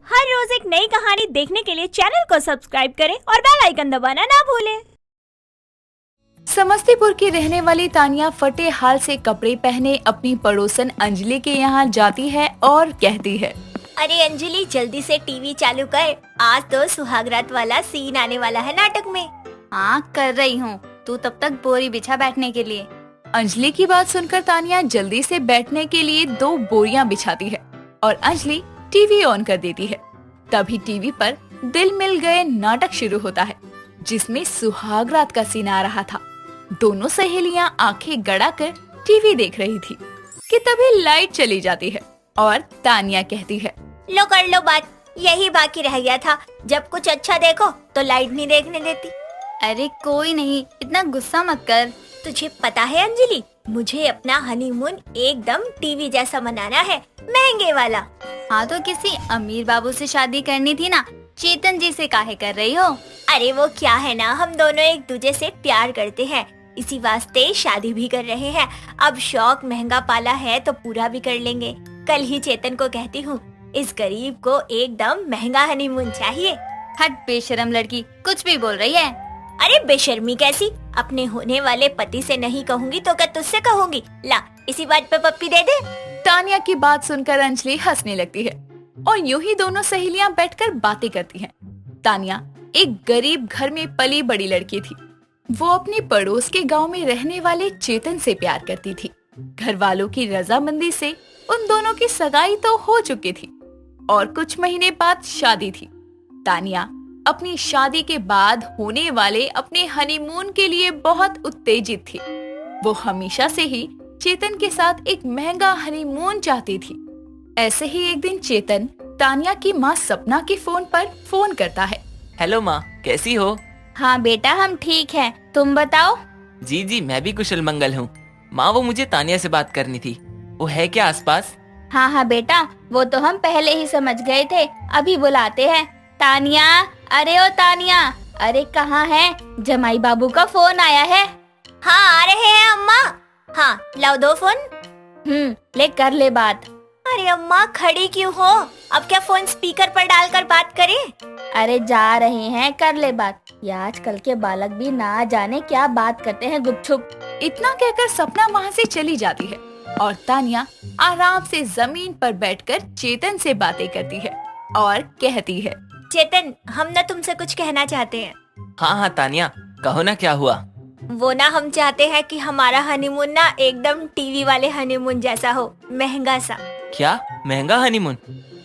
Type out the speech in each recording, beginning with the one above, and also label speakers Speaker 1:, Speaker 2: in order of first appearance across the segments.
Speaker 1: हर रोज एक नई कहानी देखने के लिए चैनल को सब्सक्राइब करें और बेल आइकन दबाना ना भूलें।
Speaker 2: समस्तीपुर की रहने वाली तानिया फटे हाल से कपड़े पहने अपनी पड़ोसन अंजलि के यहाँ जाती है और कहती है,
Speaker 1: अरे अंजलि जल्दी से टीवी चालू कर, आज तो सुहागरात वाला सीन आने वाला है नाटक में।
Speaker 3: हाँ कर रही हूँ, तू तब तक बोरी बिछा बैठने के लिए।
Speaker 2: अंजलि की बात सुनकर तानिया जल्दी से बैठने के लिए 2 बोरियां बिछाती है और अंजलि टीवी ऑन कर देती है। तभी टीवी पर दिल मिल गए नाटक शुरू होता है, जिसमें सुहागरात का सीन आ रहा था। दोनों सहेलियां आंखें गड़ाकर टीवी देख रही थी कि तभी लाइट चली जाती है और तानिया कहती है,
Speaker 1: लो कर लो बात, यही बाकी रह गया था। जब कुछ अच्छा देखो तो लाइट नहीं देखने देती।
Speaker 3: अरे कोई नहीं, इतना गुस्सा मत कर।
Speaker 1: तुझे पता है अंजलि, मुझे अपना हनीमून एकदम टीवी जैसा मनाना है, महंगे वाला।
Speaker 3: हाँ तो किसी अमीर बाबू से शादी करनी थी ना, चेतन जी से काहे कर रही हो?
Speaker 1: अरे वो क्या है ना, हम दोनों एक दूसरे से प्यार करते हैं, इसी वास्ते शादी भी कर रहे हैं। अब शौक महंगा पाला है तो पूरा भी कर लेंगे। कल ही चेतन को कहती हूँ, इस गरीब को एकदम महंगा हनीमून चाहिए।
Speaker 3: हट बेशरम लड़की, कुछ भी बोल रही है।
Speaker 1: अरे बेशर्मी कैसी, अपने होने वाले पति से नहीं कहूँगी तो क्या तुझसे कहूँगी। ला इसी बात पे पप्पी दे दे।
Speaker 2: तानिया की बात सुनकर अंजलि हंसने लगती है और यूं ही दोनों सहेलियां बैठकर बातें करती हैं। तानिया एक गरीब घर में पली बड़ी लड़की थी। वो अपने पड़ोस के गांव में रहने वाले चेतन से प्यार करती थी। घर वालों की रजामंदी से उन दोनों की सगाई तो हो चुकी थी और कुछ महीने बाद शादी थी। तानिया अपनी शादी के बाद होने वाले अपने हनीमून के लिए बहुत उत्तेजित थी। वो हमेशा से ही चेतन के साथ एक महंगा हनीमून चाहती थी। ऐसे ही एक दिन चेतन तानिया की माँ सपना के फोन पर फोन करता है।
Speaker 4: हेलो माँ, कैसी हो?
Speaker 3: हाँ बेटा हम ठीक हैं, तुम बताओ?
Speaker 4: जी जी मैं भी कुशल मंगल हूँ। माँ वो मुझे तानिया से बात करनी थी, वो है क्या आसपास?
Speaker 3: हाँ बेटा, वो तो हम पहले ही समझ गए थे, अभी बुलाते हैं। तानिया, अरे ओ तानिया, अरे कहाँ है? जमाई बाबू का फोन आया है।
Speaker 1: हाँ आ रहे हैं अम्मा। हाँ लाओ दो फोन।
Speaker 3: ले कर ले बात।
Speaker 1: अरे अम्मा खड़ी क्यों हो, अब क्या फोन स्पीकर पर डालकर बात करें?
Speaker 3: अरे जा रहे हैं, कर ले बात। ये आजकल के बालक भी ना जाने क्या बात करते हैं गुपचुप।
Speaker 2: इतना कहकर सपना वहाँ से चली जाती है और तानिया आराम से जमीन पर बैठकर चेतन से बातें करती है और कहती है,
Speaker 1: चेतन हम ना तुमसे कुछ कहना चाहते हैं।
Speaker 4: हाँ हाँ तानिया, कहो ना क्या हुआ?
Speaker 1: वो ना हम चाहते हैं कि हमारा हनीमून ना एकदम टीवी वाले हनीमून जैसा हो, महंगा सा।
Speaker 4: क्या महंगा हनीमून?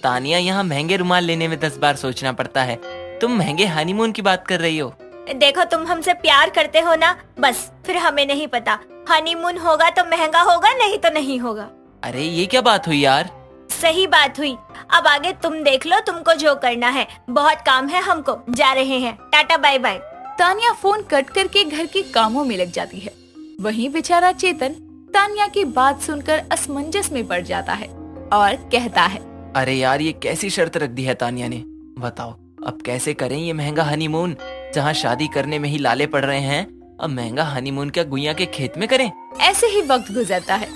Speaker 4: तानिया यहाँ महंगे रुमाल लेने में 10 बार सोचना पड़ता है, तुम महंगे हनीमून की बात कर रही हो?
Speaker 1: देखो तुम हमसे प्यार करते हो ना, बस फिर हमें नहीं पता, हनीमून होगा तो महंगा होगा, नहीं तो नहीं होगा।
Speaker 4: अरे ये क्या बात हुई यार?
Speaker 1: सही बात हुई, अब आगे तुम देख लो, तुमको जो करना है। बहुत काम है हमको, जा रहे हैं, tata bye bye.
Speaker 2: Tania phone cut करके घर के कामों में लग जाती है। वहीं बेचारा चेतन तानिया की बात सुनकर असमंजस में पड़ जाता है और कहता है,
Speaker 4: अरे यार ये कैसी शर्त रख दी है तानिया ने, बताओ अब कैसे करें ये महंगा हनीमून? जहाँ शादी करने में ही लाले पड़ रहे हैं, अब महंगा हनीमून क्या गुइया के खेत में करें?
Speaker 2: ऐसे ही वक्त गुजरता है।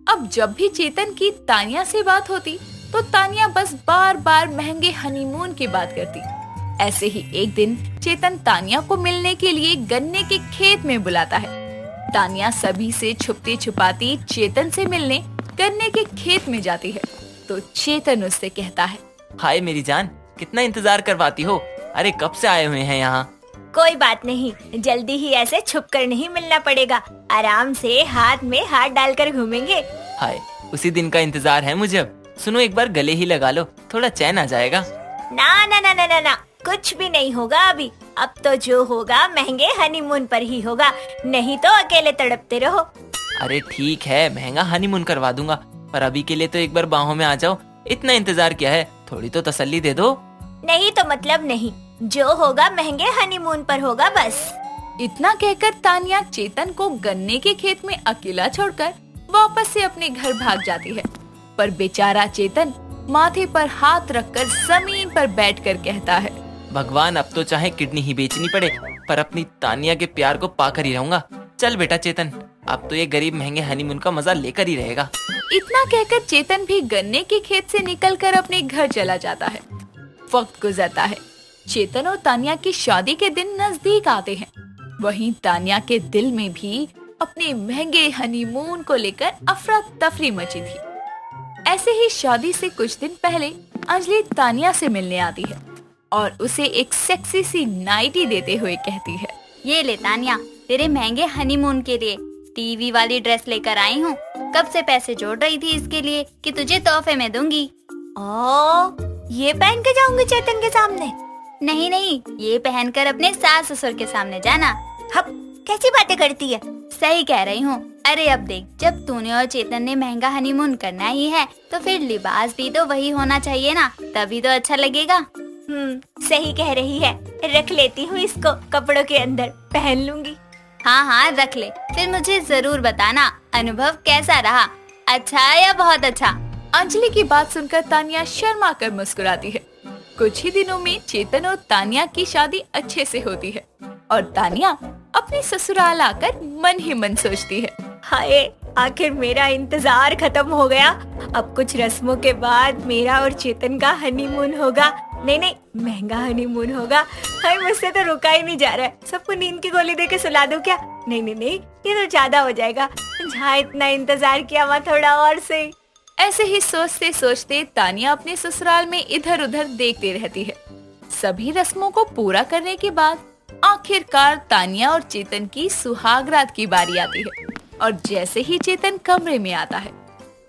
Speaker 2: अब जब भी चेतन की तानिया से बात होती तो तानिया बस बार बार महंगे हनीमून की बात करती। ऐसे ही एक दिन चेतन तानिया को मिलने के लिए गन्ने के खेत में बुलाता है। तानिया सभी से छुपती छुपाती चेतन से मिलने गन्ने के खेत में जाती है तो चेतन उससे कहता है,
Speaker 4: हाय मेरी जान, कितना इंतजार करवाती हो? अरे कब से आए हुए हैं यहाँ?
Speaker 1: कोई बात नहीं, जल्दी ही ऐसे छुप कर नहीं मिलना पड़ेगा, आराम से हाथ में हाथ डालकर घूमेंगे।
Speaker 4: हाय उसी दिन का इंतजार है मुझे। अब सुनो एक बार गले ही लगा लो, थोड़ा चैन आ जाएगा।
Speaker 1: ना ना ना ना ना ना, कुछ भी नहीं होगा अभी। अब तो जो होगा महंगे हनीमून पर ही होगा, नहीं तो अकेले तड़पते रहो।
Speaker 4: अरे ठीक है, महंगा हनीमून करवा दूंगा, पर अभी के लिए तो एक बार बाहों में आ जाओ। इतना इंतजार क्या है, थोड़ी तो तसल्ली दे दो।
Speaker 1: नहीं तो मतलब नहीं, जो होगा महंगे हनीमून पर होगा बस।
Speaker 2: इतना कहकर तानिया चेतन को गन्ने के खेत में अकेला छोड़कर वापस से अपने घर भाग जाती है। पर बेचारा चेतन माथे पर हाथ रखकर जमीन पर बैठकर कहता है,
Speaker 4: भगवान अब तो चाहे किडनी ही बेचनी पड़े, पर अपनी तानिया के प्यार को पाकर ही रहूंगा। चल बेटा चेतन, अब तो ये गरीब महंगे हनीमून का मजा लेकर ही रहेगा।
Speaker 2: इतना कहकर चेतन भी गन्ने के खेत से निकलकर अपने घर चला जाता है। वक्त गुजरता है। चेतन और तानिया की शादी के दिन नजदीक आते हैं। वहीं तानिया के दिल में भी अपने महंगे हनीमून को लेकर अफरा तफरी मची थी। ऐसे ही शादी से कुछ दिन पहले अंजलि तानिया से मिलने आती है और उसे एक सेक्सी सी नाइटी देते हुए कहती है,
Speaker 3: ये ले तानिया, तेरे महंगे हनीमून के लिए टीवी वाली ड्रेस लेकर आई हूँ। कब से पैसे जोड़ रही थी इसके लिए कि तुझे तोहफे में दूंगी।
Speaker 1: ये पहन के जाऊंगी चेतन के सामने?
Speaker 3: नहीं नहीं, ये पहनकर अपने सास ससुर के सामने जाना।
Speaker 1: हप, कैसी बातें करती है?
Speaker 3: सही कह रही हूँ। अरे अब देख, जब तूने और चेतन ने महंगा हनीमून करना ही है तो फिर लिबास भी तो वही होना चाहिए ना, तभी तो अच्छा लगेगा।
Speaker 1: सही कह रही है। रख लेती हूँ इसको कपड़ों के अंदर, पहन लूंगी।
Speaker 3: हाँ रख ले, फिर मुझे जरूर बताना अनुभव कैसा रहा, अच्छा या बहुत अच्छा।
Speaker 2: अंजलि की बात सुनकर तानिया शर्मा कर मुस्कुराती है। कुछ ही दिनों में चेतन और तानिया की शादी अच्छे से होती है और तानिया अपने ससुराल आकर मन ही मन सोचती है,
Speaker 1: हाय, आखिर मेरा इंतजार खत्म हो गया। अब कुछ रस्मों के बाद मेरा और चेतन का हनीमून होगा। नहीं, महंगा हनीमून होगा। हाय, मुझसे तो रुका ही नहीं जा रहा है। सबको नींद की गोली देके सुला दूं क्या? नहीं, ये तो ज्यादा हो जाएगा। जहाँ इतना इंतजार किया वहाँ थोड़ा और सही।
Speaker 2: ऐसे ही सोचते सोचते तानिया अपने ससुराल में इधर उधर देखती रहती है। सभी रस्मों को पूरा करने के बाद आखिरकार तानिया और चेतन की सुहागरात की बारी आती है और जैसे ही चेतन कमरे में आता है,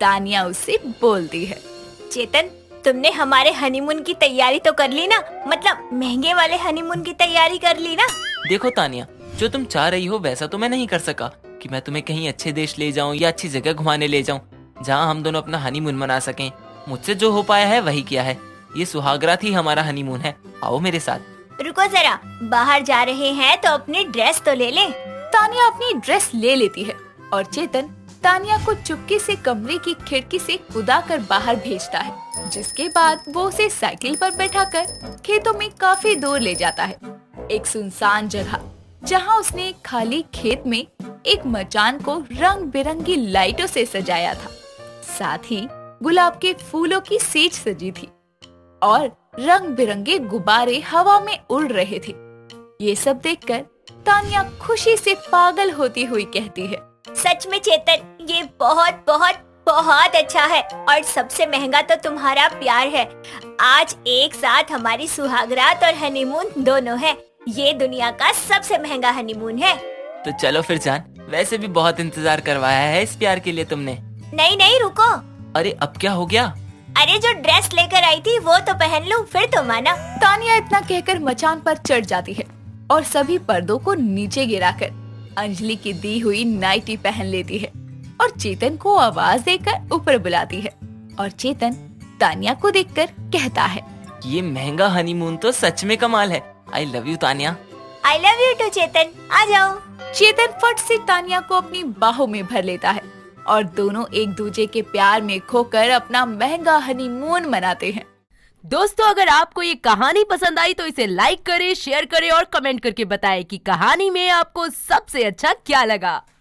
Speaker 2: तानिया उससे बोलती है,
Speaker 1: चेतन, तुमने हमारे हनीमून की तैयारी तो कर ली ना? मतलब महंगे वाले हनीमून की तैयारी कर ली ना?
Speaker 4: देखो तानिया, जो तुम चाह रही हो वैसा तो मैं नहीं कर सका कि मैं तुम्हें कहीं अच्छे देश ले जाऊं या अच्छी जगह घुमाने ले जाऊं जहां हम दोनों अपना हनीमून मना सकें। मुझसे जो हो पाया है वही किया है। ये सुहागरात ही हमारा हनीमून है। आओ मेरे साथ।
Speaker 1: रुको जरा, बाहर जा रहे हैं तो अपनी ड्रेस तो ले ले।
Speaker 2: तानिया अपनी ड्रेस ले लेती है और चेतन तानिया को चुपके से कमरे की खिड़की से कूदा कर बाहर भेजता है, जिसके बाद वो उसे साइकिल पर बैठाकर खेतों में काफी दूर ले जाता है। एक सुनसान जगह जहां उसने खाली खेत में एक मचान को रंग बिरंगी लाइटों से सजाया था। साथ ही गुलाब के फूलों की सेज सजी थी और रंग बिरंगे गुब्बारे हवा में उड़ रहे थे। ये सब देखकर तानिया खुशी से पागल होती हुई कहती है,
Speaker 1: सच में चेतन, ये बहुत बहुत बहुत अच्छा है और सबसे महंगा तो तुम्हारा प्यार है। आज एक साथ हमारी सुहागरात और हनीमून दोनों है। ये दुनिया का सबसे महंगा हनीमून है।
Speaker 4: तो चलो फिर जान, वैसे भी बहुत इंतजार करवाया है इस प्यार के लिए तुमने।
Speaker 1: नहीं, रुको।
Speaker 4: अरे अब क्या हो गया?
Speaker 1: अरे जो ड्रेस लेकर आई थी वो तो पहन लूं, फिर तो माना।
Speaker 2: तानिया इतना कहकर मचान पर चढ़ जाती है और सभी पर्दों को नीचे गिराकर अंजलि की दी हुई नाइटी पहन लेती है और चेतन को आवाज देकर ऊपर बुलाती है। और चेतन तानिया को देखकर कहता है,
Speaker 4: ये महंगा हनीमून तो सच में कमाल है। I love you Tania.
Speaker 1: I love you too Chetan, आ जाओ।
Speaker 2: चेतन फट से तानिया को अपनी बाहों में भर लेता है और दोनों एक दूसरे के प्यार में खोकर अपना महंगा हनीमून मनाते हैं।
Speaker 5: दोस्तों, अगर आपको ये कहानी पसंद आई तो इसे लाइक करें, शेयर करें और कमेंट करके बताएं कि कहानी में आपको सबसे अच्छा क्या लगा।